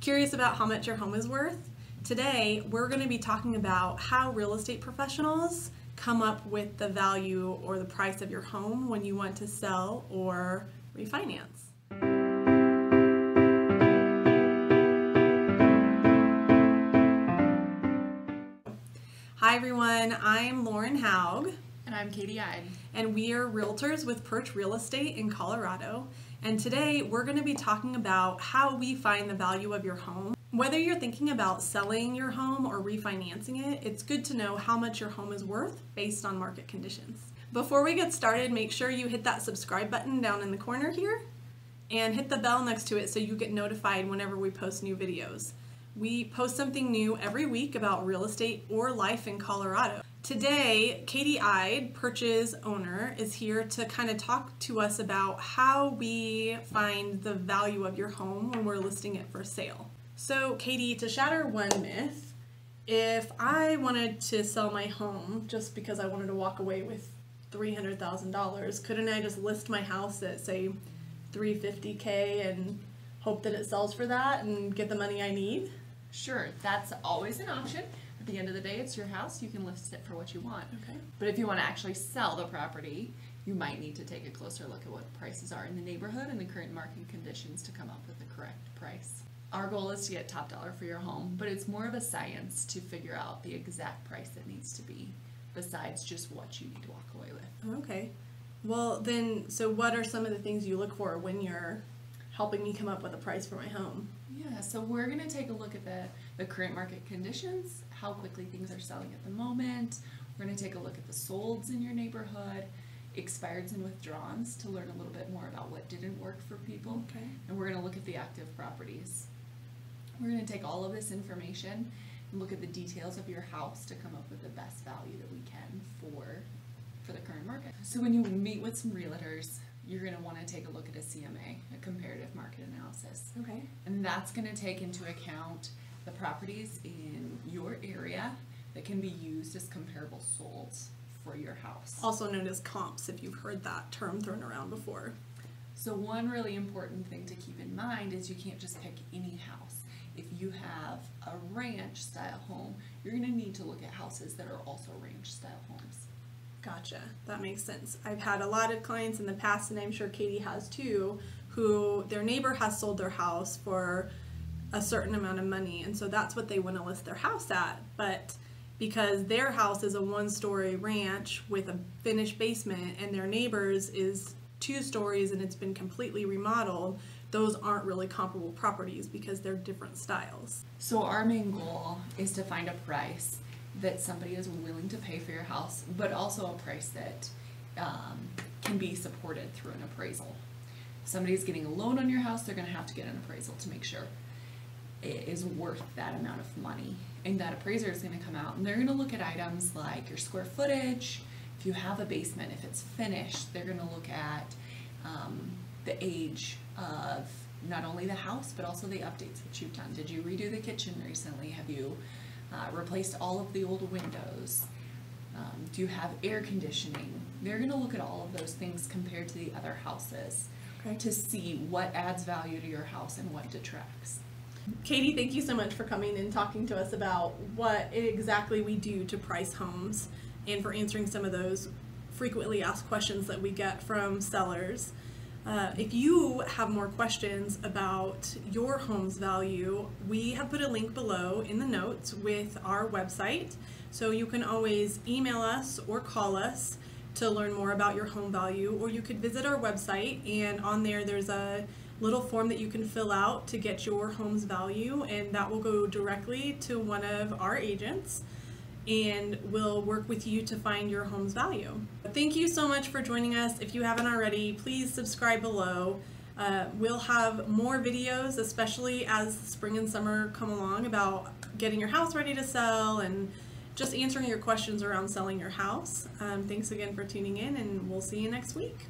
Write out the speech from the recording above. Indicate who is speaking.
Speaker 1: Curious about how much your home is worth? Today, we're going to be talking about how real estate professionals come up with the value or the price of your home when you want to sell or refinance. Hi everyone, I'm Lauren Haug.
Speaker 2: And I'm Katie Eide.
Speaker 1: And we are realtors with Perch Real Estate in Colorado. And today we're going to be talking about how we find the value of your home. Whether you're thinking about selling your home or refinancing it, it's good to know how much your home is worth based on market conditions. Before we get started, make sure you hit that subscribe button down in the corner here and hit the bell next to it so you get notified whenever we post new videos. We post something new every week about real estate or life in Colorado. Today, Katie Eide, Perch's owner, is here to kind of talk to us about how we find the value of your home when we're listing it for sale. So, Katie, to shatter one myth, if I wanted to sell my home just because I wanted to walk away with $300,000, couldn't I just list my house at, say, $350K and hope that it sells for that and get the money I need?
Speaker 2: Sure, that's always an option. At the end of the day, it's your house. You can list it for what you want.
Speaker 1: Okay.
Speaker 2: But if you want to actually sell the property, you might need to take a closer look at what prices are in the neighborhood and the current market conditions to come up with the correct price. Our goal is to get top dollar for your home, but it's more of a science to figure out the exact price that needs to be, besides just what you need to walk away with.
Speaker 1: Okay. Well, then, so what are some of the things you look for when you're helping me come up with a price for my home?
Speaker 2: Yeah, so we're going to take a look at the current market conditions, how quickly things are selling at the moment. We're going to take a look at the solds in your neighborhood, expireds and withdrawns to learn a little bit more about what didn't work for people.
Speaker 1: Okay.
Speaker 2: And we're going to look at the active properties. We're going to take all of this information and look at the details of your house to come up with the best value that we can for the current market. So when you meet with some realtors, you're going to want to take a look at a CMA, a comparative market analysis.
Speaker 1: Okay.
Speaker 2: And that's going to take into account the properties in your area that can be used as comparable solds for your house.
Speaker 1: Also known as comps, if you've heard that term thrown around before.
Speaker 2: So one really important thing to keep in mind is you can't just pick any house. If you have a ranch style home, you're going to need to look at houses that are also ranch style homes.
Speaker 1: Gotcha. That makes sense. I've had a lot of clients in the past, and I'm sure Katie has too, who their neighbor has sold their house for a certain amount of money, and so that's what they want to list their house at. But because their house is a one-story ranch with a finished basement and their neighbor's is 2 stories and it's been completely remodeled, those aren't really comparable properties because they're different styles.
Speaker 2: So our main goal is to find a price that somebody is willing to pay for your house, but also a price that can be supported through an appraisal. If somebody's getting a loan on your house, they're going to have to get an appraisal to make sure it is worth that amount of money. And that appraiser is going to come out and they're going to look at items like your square footage. If you have a basement, if it's finished, they're going to look at the age of not only the house, but also the updates that you've done. Did you redo the kitchen recently? Have you replaced all of the old windows? Do you have air conditioning? They're going to look at all of those things compared to the other houses.
Speaker 1: Okay.
Speaker 2: To see what adds value to your house and what detracts.
Speaker 1: Katie, thank you so much for coming and talking to us about what exactly we do to price homes and for answering some of those frequently asked questions that we get from sellers. If you have more questions about your home's value, we have put a link below in the notes with our website, so you can always email us or call us to learn more about your home value, or you could visit our website, and on there's a little form that you can fill out to get your home's value, and that will go directly to one of our agents and we'll work with you to find your home's value. Thank you so much for joining us. If you haven't already, please subscribe below. We'll have more videos, especially as spring and summer come along, about getting your house ready to sell and just answering your questions around selling your house. Thanks again for tuning in, and we'll see you next week.